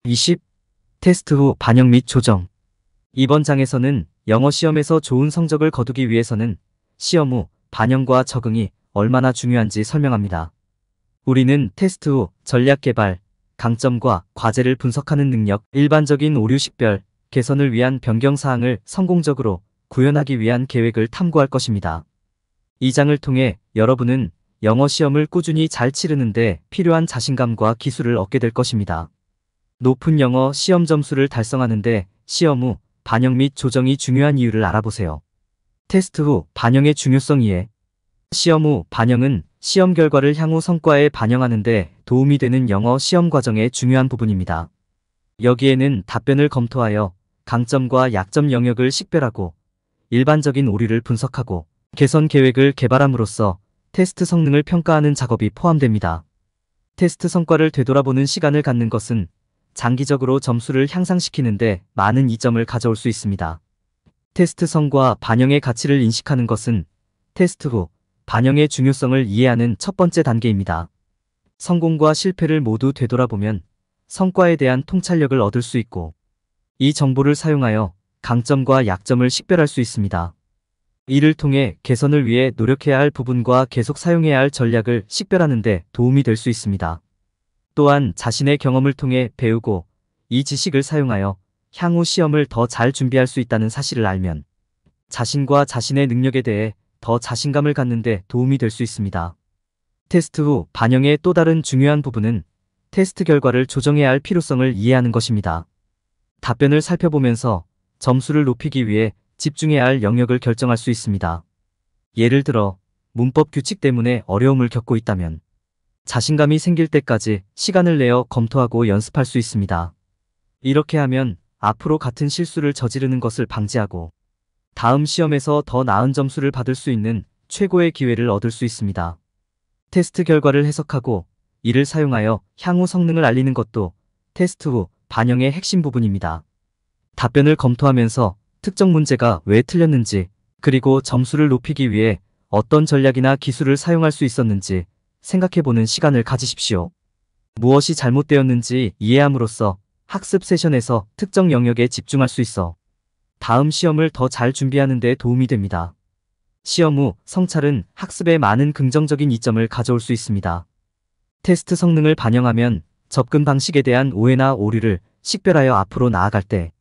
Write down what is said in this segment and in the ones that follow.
20. 테스트 후 반영 및 조정. 이번 장에서는 영어 시험에서 좋은 성적을 거두기 위해서는 시험 후 반영과 적응이 얼마나 중요한지 설명합니다. 우리는 테스트 후 전략 개발, 강점과 과제를 분석하는 능력, 일반적인 오류 식별, 개선을 위한 변경 사항을 성공적으로 구현하기 위한 계획을 탐구할 것입니다. 이 장을 통해 여러분은 영어 시험을 꾸준히 잘 치르는데 필요한 자신감과 기술을 얻게 될 것입니다. 높은 영어 시험 점수를 달성하는데 시험 후 반영 및 조정이 중요한 이유를 알아보세요. 테스트 후 반영의 중요성 이해. 시험 후 반영은 시험 결과를 향후 성과에 반영하는데 도움이 되는 영어 시험 과정의 중요한 부분입니다. 여기에는 답변을 검토하여 강점과 약점 영역을 식별하고 일반적인 오류를 분석하고 개선 계획을 개발함으로써 테스트 성능을 평가하는 작업이 포함됩니다. 테스트 성과를 되돌아보는 시간을 갖는 것은 장기적으로 점수를 향상시키는데 많은 이점을 가져올 수 있습니다. 테스트 성과 반영의 가치를 인식하는 것은 테스트 후 반영의 중요성을 이해하는 첫 번째 단계입니다. 성공과 실패를 모두 되돌아보면 성과에 대한 통찰력을 얻을 수 있고 이 정보를 사용하여 강점과 약점을 식별할 수 있습니다. 이를 통해 개선을 위해 노력해야 할 부분과 계속 사용해야 할 전략을 식별하는 데 도움이 될 수 있습니다. 또한 자신의 경험을 통해 배우고 이 지식을 사용하여 향후 시험을 더 잘 준비할 수 있다는 사실을 알면 자신과 자신의 능력에 대해 더 자신감을 갖는 데 도움이 될 수 있습니다. 테스트 후 반영의 또 다른 중요한 부분은 테스트 결과를 조정해야 할 필요성을 이해하는 것입니다. 답변을 살펴보면서 점수를 높이기 위해 집중해야 할 영역을 결정할 수 있습니다. 예를 들어 문법 규칙 때문에 어려움을 겪고 있다면 자신감이 생길 때까지 시간을 내어 검토하고 연습할 수 있습니다. 이렇게 하면 앞으로 같은 실수를 저지르는 것을 방지하고 다음 시험에서 더 나은 점수를 받을 수 있는 최고의 기회를 얻을 수 있습니다. 테스트 결과를 해석하고 이를 사용하여 향후 성능을 알리는 것도 테스트 후 반영의 핵심 부분입니다. 답변을 검토하면서 특정 문제가 왜 틀렸는지 그리고 점수를 높이기 위해 어떤 전략이나 기술을 사용할 수 있었는지 생각해보는 시간을 가지십시오. 무엇이 잘못되었는지 이해함으로써 학습 세션에서 특정 영역에 집중할 수 있어 다음 시험을 더 잘 준비하는 데 도움이 됩니다. 시험 후 성찰은 학습에 많은 긍정적인 이점을 가져올 수 있습니다. 테스트 성능을 반영하면 접근 방식에 대한 오해나 오류를 식별하여 앞으로 나아갈 때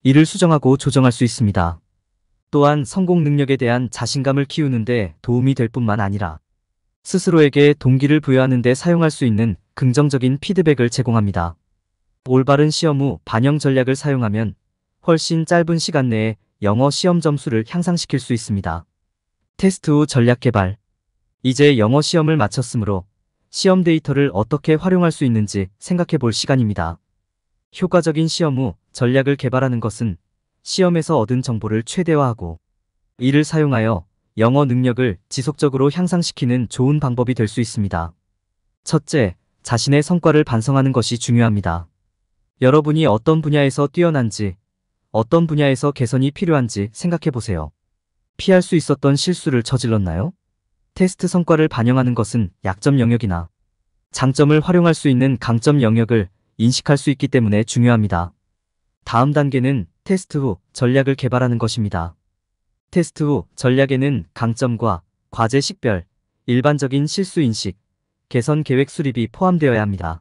이를 수정하고 조정할 수 있습니다. 또한 성공 능력에 대한 자신감을 키우는 데 도움이 될 뿐만 아니라 스스로에게 동기를 부여하는 데 사용할 수 있는 긍정적인 피드백을 제공합니다. 올바른 시험 후 반영 전략을 사용하면 훨씬 짧은 시간 내에 영어 시험 점수를 향상시킬 수 있습니다. 테스트 후 전략 개발. 이제 영어 시험을 마쳤으므로 시험 데이터를 어떻게 활용할 수 있는지 생각해 볼 시간입니다. 효과적인 시험 후 전략을 개발하는 것은 시험에서 얻은 정보를 최대화하고 이를 사용하여 영어 능력을 지속적으로 향상시키는 좋은 방법이 될 수 있습니다. 첫째, 자신의 성과를 반성하는 것이 중요합니다. 여러분이 어떤 분야에서 뛰어난지, 어떤 분야에서 개선이 필요한지 생각해 보세요. 피할 수 있었던 실수를 저질렀나요? 테스트 성과를 반영하는 것은 약점 영역이나 장점을 활용할 수 있는 강점 영역을 인식할 수 있기 때문에 중요합니다. 다음 단계는 테스트 후 전략을 개발하는 것입니다. 테스트 후 전략에는 강점과 과제 식별, 일반적인 실수 인식, 개선 계획 수립이 포함되어야 합니다.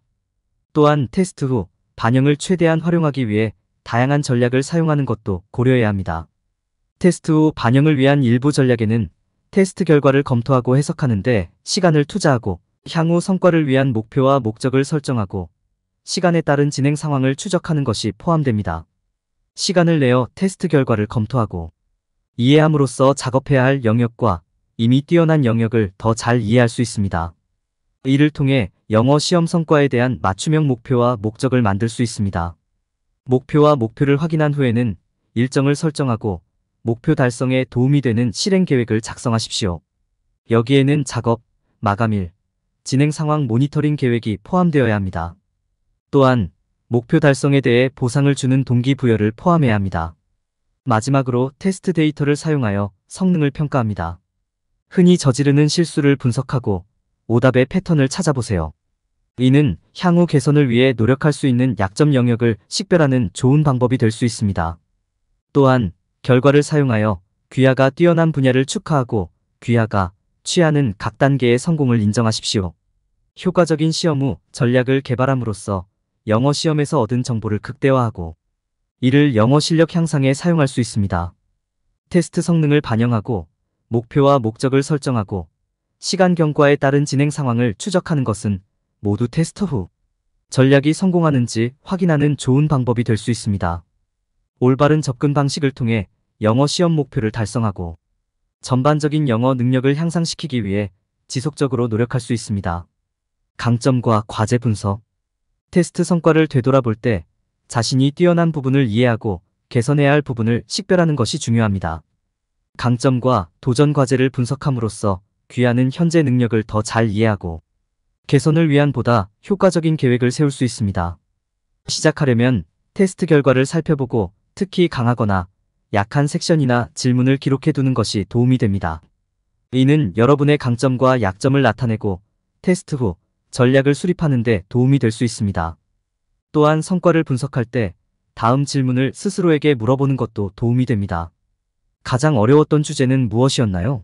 또한 테스트 후 반영을 최대한 활용하기 위해 다양한 전략을 사용하는 것도 고려해야 합니다. 테스트 후 반영을 위한 일부 전략에는 테스트 결과를 검토하고 해석하는데 시간을 투자하고 향후 성과를 위한 목표와 목적을 설정하고 시간에 따른 진행 상황을 추적하는 것이 포함됩니다. 시간을 내어 테스트 결과를 검토하고 이해함으로써 작업해야 할 영역과 이미 뛰어난 영역을 더 잘 이해할 수 있습니다. 이를 통해 영어 시험 성과에 대한 맞춤형 목표와 목적을 만들 수 있습니다. 목표와 목표를 확인한 후에는 일정을 설정하고 목표 달성에 도움이 되는 실행 계획을 작성하십시오. 여기에는 작업, 마감일, 진행 상황 모니터링 계획이 포함되어야 합니다. 또한 목표 달성에 대해 보상을 주는 동기부여를 포함해야 합니다. 마지막으로 테스트 데이터를 사용하여 성능을 평가합니다. 흔히 저지르는 실수를 분석하고 오답의 패턴을 찾아보세요. 이는 향후 개선을 위해 노력할 수 있는 약점 영역을 식별하는 좋은 방법이 될 수 있습니다. 또한 결과를 사용하여 귀하가 뛰어난 분야를 축하하고 귀하가 취하는 각 단계의 성공을 인정하십시오. 효과적인 시험 후 전략을 개발함으로써 영어 시험에서 얻은 정보를 극대화하고 이를 영어 실력 향상에 사용할 수 있습니다. 테스트 성능을 반영하고 목표와 목적을 설정하고 시간 경과에 따른 진행 상황을 추적하는 것은 모두 테스트 후 전략이 성공하는지 확인하는 좋은 방법이 될 수 있습니다. 올바른 접근 방식을 통해 영어 시험 목표를 달성하고 전반적인 영어 능력을 향상시키기 위해 지속적으로 노력할 수 있습니다. 강점과 과제 분석. 테스트 성과를 되돌아볼 때 자신이 뛰어난 부분을 이해하고 개선해야 할 부분을 식별하는 것이 중요합니다. 강점과 도전 과제를 분석함으로써 귀하는 현재 능력을 더 잘 이해하고 개선을 위한 보다 효과적인 계획을 세울 수 있습니다. 시작하려면 테스트 결과를 살펴보고 특히 강하거나 약한 섹션이나 질문을 기록해 두는 것이 도움이 됩니다. 이는 여러분의 강점과 약점을 나타내고 테스트 후 전략을 수립하는 데 도움이 될 수 있습니다. 또한 성과를 분석할 때 다음 질문을 스스로에게 물어보는 것도 도움이 됩니다. 가장 어려웠던 주제는 무엇이었나요?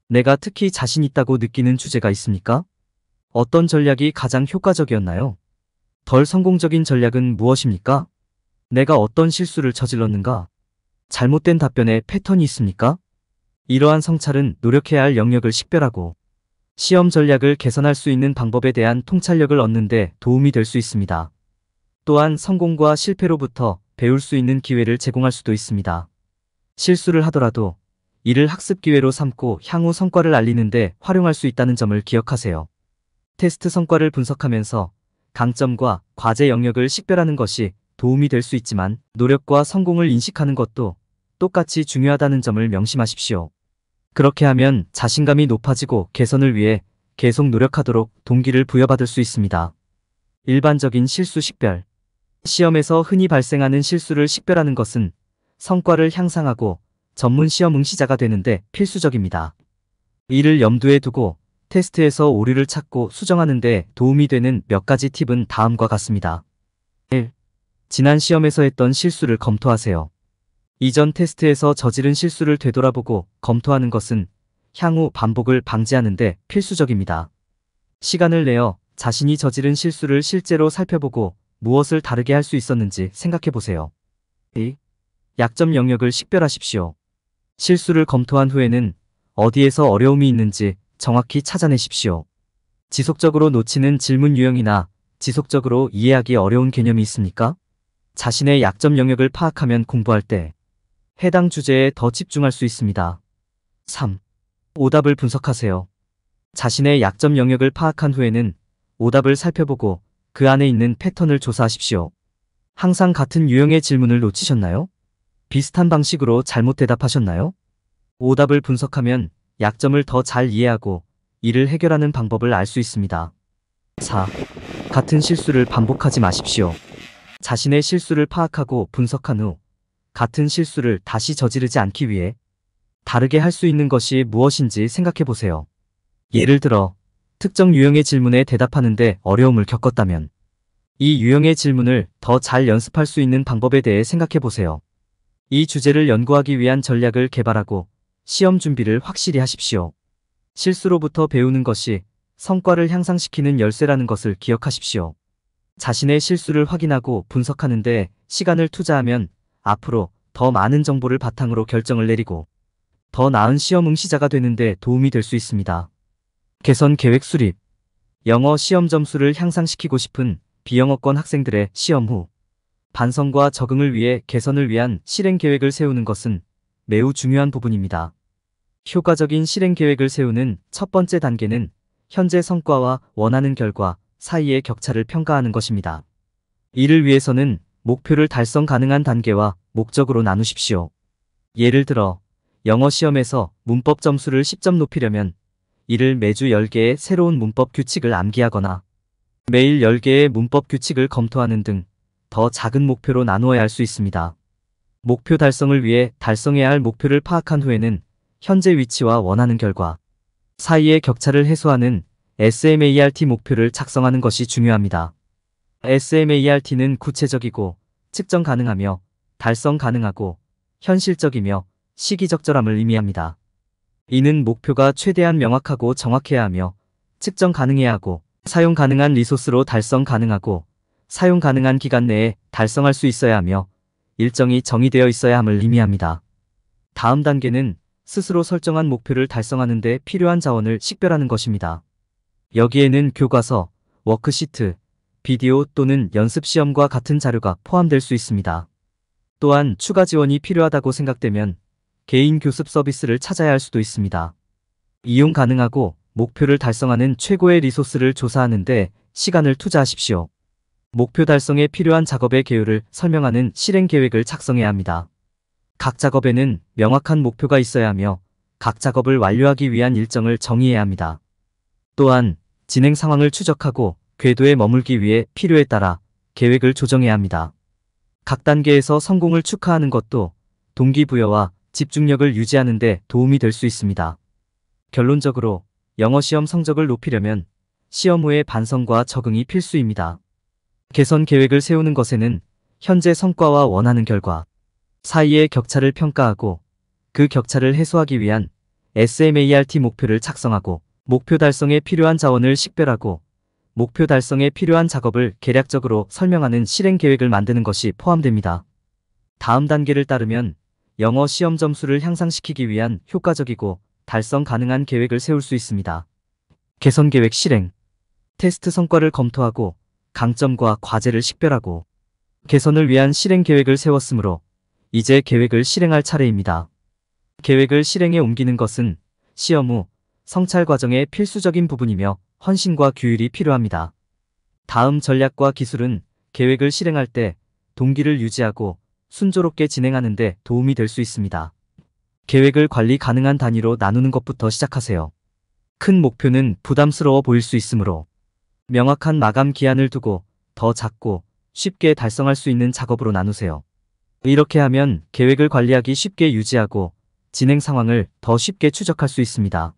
내가 특히 자신 있다고 느끼는 주제가 있습니까? 어떤 전략이 가장 효과적이었나요? 덜 성공적인 전략은 무엇입니까? 내가 어떤 실수를 저질렀는가? 잘못된 답변에 패턴이 있습니까? 이러한 성찰은 노력해야 할 영역을 식별하고 시험 전략을 개선할 수 있는 방법에 대한 통찰력을 얻는 데 도움이 될 수 있습니다. 또한 성공과 실패로부터 배울 수 있는 기회를 제공할 수도 있습니다. 실수를 하더라도 이를 학습 기회로 삼고 향후 성과를 알리는 데 활용할 수 있다는 점을 기억하세요. 테스트 성과를 분석하면서 강점과 과제 영역을 식별하는 것이 도움이 될 수 있지만 노력과 성공을 인식하는 것도 똑같이 중요하다는 점을 명심하십시오. 그렇게 하면 자신감이 높아지고 개선을 위해 계속 노력하도록 동기를 부여받을 수 있습니다. 일반적인 실수 식별. 시험에서 흔히 발생하는 실수를 식별하는 것은 성과를 향상하고 전문 시험 응시자가 되는데 필수적입니다. 이를 염두에 두고 테스트에서 오류를 찾고 수정하는 데 도움이 되는 몇 가지 팁은 다음과 같습니다. 1. 지난 시험에서 했던 실수를 검토하세요. 이전 테스트에서 저지른 실수를 되돌아보고 검토하는 것은 향후 반복을 방지하는 데 필수적입니다. 시간을 내어 자신이 저지른 실수를 실제로 살펴보고 무엇을 다르게 할 수 있었는지 생각해 보세요. 2. 약점 영역을 식별하십시오. 실수를 검토한 후에는 어디에서 어려움이 있는지 정확히 찾아내십시오. 지속적으로 놓치는 질문 유형이나 지속적으로 이해하기 어려운 개념이 있습니까? 자신의 약점 영역을 파악하면 공부할 때 해당 주제에 더 집중할 수 있습니다. 3. 오답을 분석하세요. 자신의 약점 영역을 파악한 후에는 오답을 살펴보고 그 안에 있는 패턴을 조사하십시오. 항상 같은 유형의 질문을 놓치셨나요? 비슷한 방식으로 잘못 대답하셨나요? 오답을 분석하면 약점을 더 잘 이해하고 이를 해결하는 방법을 알 수 있습니다. 4. 같은 실수를 반복하지 마십시오. 자신의 실수를 파악하고 분석한 후 같은 실수를 다시 저지르지 않기 위해 다르게 할 수 있는 것이 무엇인지 생각해 보세요. 예를 들어 특정 유형의 질문에 대답하는데 어려움을 겪었다면 이 유형의 질문을 더 잘 연습할 수 있는 방법에 대해 생각해 보세요. 이 주제를 연구하기 위한 전략을 개발하고 시험 준비를 확실히 하십시오. 실수로부터 배우는 것이 성과를 향상시키는 열쇠라는 것을 기억하십시오. 자신의 실수를 확인하고 분석하는 데 시간을 투자하면 앞으로 더 많은 정보를 바탕으로 결정을 내리고 더 나은 시험 응시자가 되는 데 도움이 될 수 있습니다. 개선 계획 수립. 영어 시험 점수를 향상시키고 싶은 비영어권 학생들의 시험 후 반성과 적응을 위해 개선을 위한 실행 계획을 세우는 것은 매우 중요한 부분입니다. 효과적인 실행 계획을 세우는 첫 번째 단계는 현재 성과와 원하는 결과 사이의 격차를 평가하는 것입니다. 이를 위해서는 목표를 달성 가능한 단계와 목적으로 나누십시오. 예를 들어 영어 시험에서 문법 점수를 10점 높이려면 이를 매주 10개의 새로운 문법 규칙을 암기하거나 매일 10개의 문법 규칙을 검토하는 등 더 작은 목표로 나누어야 할 수 있습니다. 목표 달성을 위해 달성해야 할 목표를 파악한 후에는 현재 위치와 원하는 결과 사이의 격차를 해소하는 SMART 목표를 작성하는 것이 중요합니다. SMART는 구체적이고 측정 가능하며 달성 가능하고 현실적이며 시기적절함을 의미합니다. 이는 목표가 최대한 명확하고 정확해야 하며 측정 가능해야 하고 사용 가능한 리소스로 달성 가능하고 사용 가능한 기간 내에 달성할 수 있어야 하며 일정이 정의되어 있어야 함을 의미합니다. 다음 단계는 스스로 설정한 목표를 달성하는 데 필요한 자원을 식별하는 것입니다. 여기에는 교과서, 워크시트, 비디오 또는 연습시험과 같은 자료가 포함될 수 있습니다. 또한 추가 지원이 필요하다고 생각되면 개인 교습 서비스를 찾아야 할 수도 있습니다. 이용 가능하고 목표를 달성하는 최고의 리소스를 조사하는 데 시간을 투자하십시오. 목표 달성에 필요한 작업의 계율을 설명하는 실행 계획을 작성해야 합니다. 각 작업에는 명확한 목표가 있어야 하며 각 작업을 완료하기 위한 일정을 정의해야 합니다. 또한 진행 상황을 추적하고 궤도에 머물기 위해 필요에 따라 계획을 조정해야 합니다. 각 단계에서 성공을 축하하는 것도 동기부여와 집중력을 유지하는 데 도움이 될 수 있습니다. 결론적으로 영어 시험 성적을 높이려면 시험 후의 반성과 적응이 필수입니다. 개선 계획을 세우는 것에는 현재 성과와 원하는 결과 사이의 격차를 평가하고 그 격차를 해소하기 위한 SMART 목표를 작성하고 목표 달성에 필요한 자원을 식별하고 목표 달성에 필요한 작업을 계략적으로 설명하는 실행 계획을 만드는 것이 포함됩니다. 다음 단계를 따르면 영어 시험 점수를 향상시키기 위한 효과적이고 달성 가능한 계획을 세울 수 있습니다. 개선 계획 실행. 테스트 성과를 검토하고 강점과 과제를 식별하고 개선을 위한 실행 계획을 세웠으므로 이제 계획을 실행할 차례입니다. 계획을 실행에 옮기는 것은 시험 후 성찰 과정의 필수적인 부분이며 헌신과 규율이 필요합니다. 다음 전략과 기술은 계획을 실행할 때 동기를 유지하고 순조롭게 진행하는 데 도움이 될 수 있습니다. 계획을 관리 가능한 단위로 나누는 것부터 시작하세요. 큰 목표는 부담스러워 보일 수 있으므로 명확한 마감 기한을 두고 더 작고 쉽게 달성할 수 있는 작업으로 나누세요. 이렇게 하면 계획을 관리하기 쉽게 유지하고 진행 상황을 더 쉽게 추적할 수 있습니다.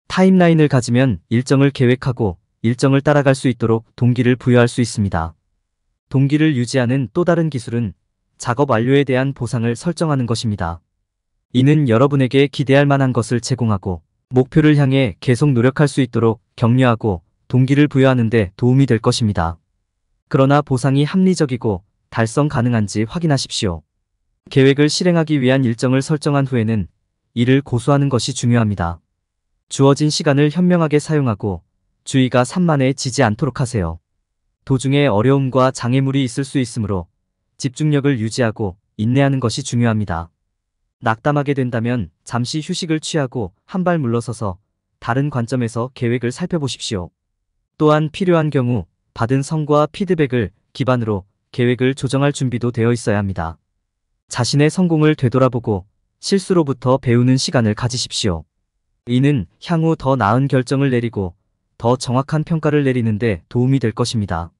타임라인을 가지면 일정을 계획하고 일정을 따라갈 수 있도록 동기를 부여할 수 있습니다. 동기를 유지하는 또 다른 기술은 작업 완료에 대한 보상을 설정하는 것입니다. 이는 여러분에게 기대할 만한 것을 제공하고 목표를 향해 계속 노력할 수 있도록 격려하고 동기를 부여하는 데 도움이 될 것입니다. 그러나 보상이 합리적이고 달성 가능한지 확인하십시오. 계획을 실행하기 위한 일정을 설정한 후에는 이를 고수하는 것이 중요합니다. 주어진 시간을 현명하게 사용하고 주의가 산만해 지지 않도록 하세요. 도중에 어려움과 장애물이 있을 수 있으므로 집중력을 유지하고 인내하는 것이 중요합니다. 낙담하게 된다면 잠시 휴식을 취하고 한 발 물러서서 다른 관점에서 계획을 살펴보십시오. 또한 필요한 경우 받은 성과 피드백을 기반으로 계획을 조정할 준비도 되어 있어야 합니다. 자신의 성공을 되돌아보고 실수로부터 배우는 시간을 가지십시오. 이는 향후 더 나은 결정을 내리고 더 정확한 평가를 내리는 데 도움이 될 것입니다.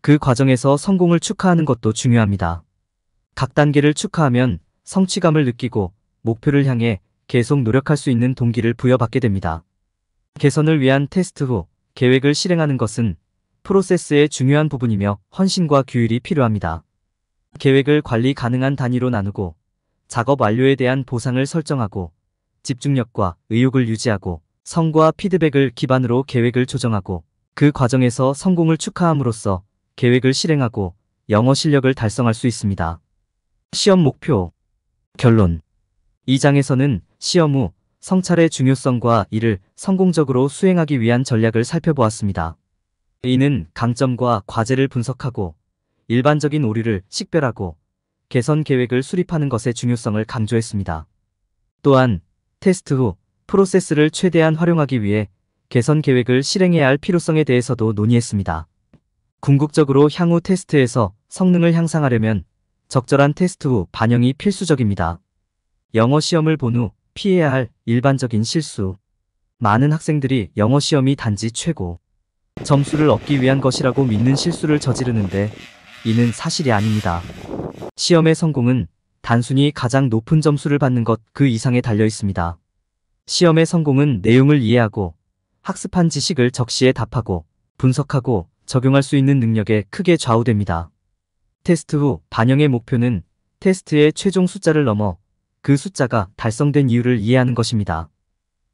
그 과정에서 성공을 축하하는 것도 중요합니다. 각 단계를 축하하면 성취감을 느끼고 목표를 향해 계속 노력할 수 있는 동기를 부여받게 됩니다. 개선을 위한 테스트 후 계획을 실행하는 것은 프로세스의 중요한 부분이며 헌신과 규율이 필요합니다. 계획을 관리 가능한 단위로 나누고 작업 완료에 대한 보상을 설정하고 집중력과 의욕을 유지하고 성과 피드백을 기반으로 계획을 조정하고 그 과정에서 성공을 축하함으로써 계획을 실행하고 영어 실력을 달성할 수 있습니다. 시험 목표. 결론. 이 장에서는 시험 후 성찰의 중요성과 이를 성공적으로 수행하기 위한 전략을 살펴보았습니다. 이는 강점과 과제를 분석하고 일반적인 오류를 식별하고 개선 계획을 수립하는 것의 중요성을 강조했습니다. 또한 테스트 후 프로세스를 최대한 활용하기 위해 개선 계획을 실행해야 할 필요성에 대해서도 논의했습니다. 궁극적으로 향후 테스트에서 성능을 향상하려면 적절한 테스트 후 반영이 필수적입니다. 영어 시험을 본 후 피해야 할 일반적인 실수. 많은 학생들이 영어 시험이 단지 최고 점수를 얻기 위한 것이라고 믿는 실수를 저지르는데 이는 사실이 아닙니다. 시험의 성공은 단순히 가장 높은 점수를 받는 것 그 이상에 달려 있습니다. 시험의 성공은 내용을 이해하고 학습한 지식을 적시에 답하고 분석하고 적용할 수 있는 능력에 크게 좌우됩니다. 테스트 후 반영의 목표는 테스트의 최종 숫자를 넘어 그 숫자가 달성된 이유를 이해하는 것입니다.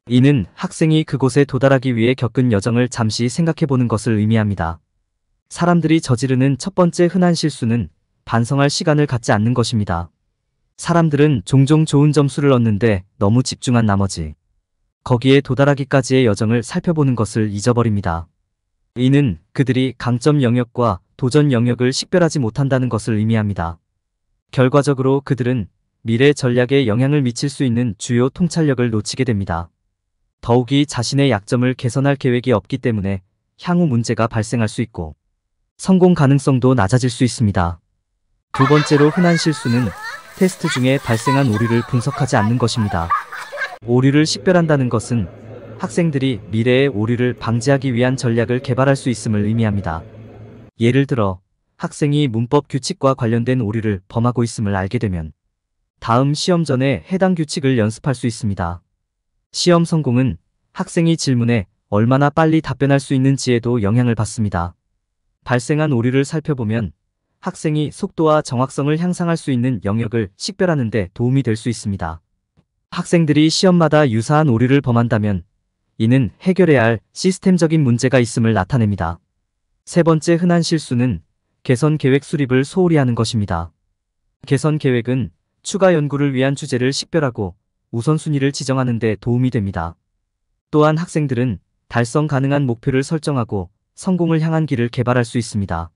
이는 학생이 그곳에 도달하기 위해 겪은 여정을 잠시 생각해보는 것을 의미합니다. 사람들이 저지르는 첫 번째 흔한 실수는 반성할 시간을 갖지 않는 것입니다. 사람들은 종종 좋은 점수를 얻는데 너무 집중한 나머지 거기에 도달하기까지의 여정을 살펴보는 것을 잊어버립니다. 이는 그들이 강점 영역과 도전 영역을 식별하지 못한다는 것을 의미합니다. 결과적으로 그들은 미래 전략에 영향을 미칠 수 있는 주요 통찰력을 놓치게 됩니다. 더욱이 자신의 약점을 개선할 계획이 없기 때문에 향후 문제가 발생할 수 있고 성공 가능성도 낮아질 수 있습니다. 두 번째로 흔한 실수는 테스트 중에 발생한 오류를 분석하지 않는 것입니다. 오류를 식별한다는 것은 학생들이 미래의 오류를 방지하기 위한 전략을 개발할 수 있음을 의미합니다. 예를 들어 학생이 문법 규칙과 관련된 오류를 범하고 있음을 알게 되면 다음 시험 전에 해당 규칙을 연습할 수 있습니다. 시험 성공은 학생이 질문에 얼마나 빨리 답변할 수 있는지에도 영향을 받습니다. 발생한 오류를 살펴보면 학생이 속도와 정확성을 향상할 수 있는 영역을 식별하는 데 도움이 될 수 있습니다. 학생들이 시험마다 유사한 오류를 범한다면 이는 해결해야 할 시스템적인 문제가 있음을 나타냅니다. 세 번째 흔한 실수는 개선 계획 수립을 소홀히 하는 것입니다. 개선 계획은 추가 연구를 위한 주제를 식별하고 우선순위를 지정하는 데 도움이 됩니다. 또한 학생들은 달성 가능한 목표를 설정하고 성공을 향한 길을 개발할 수 있습니다.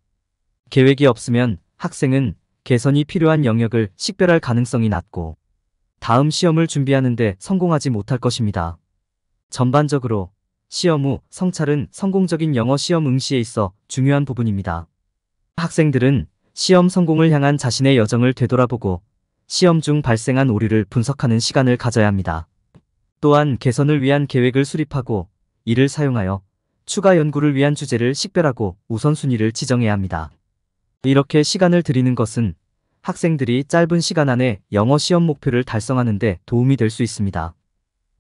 계획이 없으면 학생은 개선이 필요한 영역을 식별할 가능성이 낮고 다음 시험을 준비하는데 성공하지 못할 것입니다. 전반적으로 시험 후 성찰은 성공적인 영어 시험 응시에 있어 중요한 부분입니다. 학생들은 시험 성공을 향한 자신의 여정을 되돌아보고 시험 중 발생한 오류를 분석하는 시간을 가져야 합니다. 또한 개선을 위한 계획을 수립하고 이를 사용하여 추가 연구를 위한 주제를 식별하고 우선순위를 지정해야 합니다. 이렇게 시간을 들이는 것은 학생들이 짧은 시간 안에 영어 시험 목표를 달성하는 데 도움이 될 수 있습니다.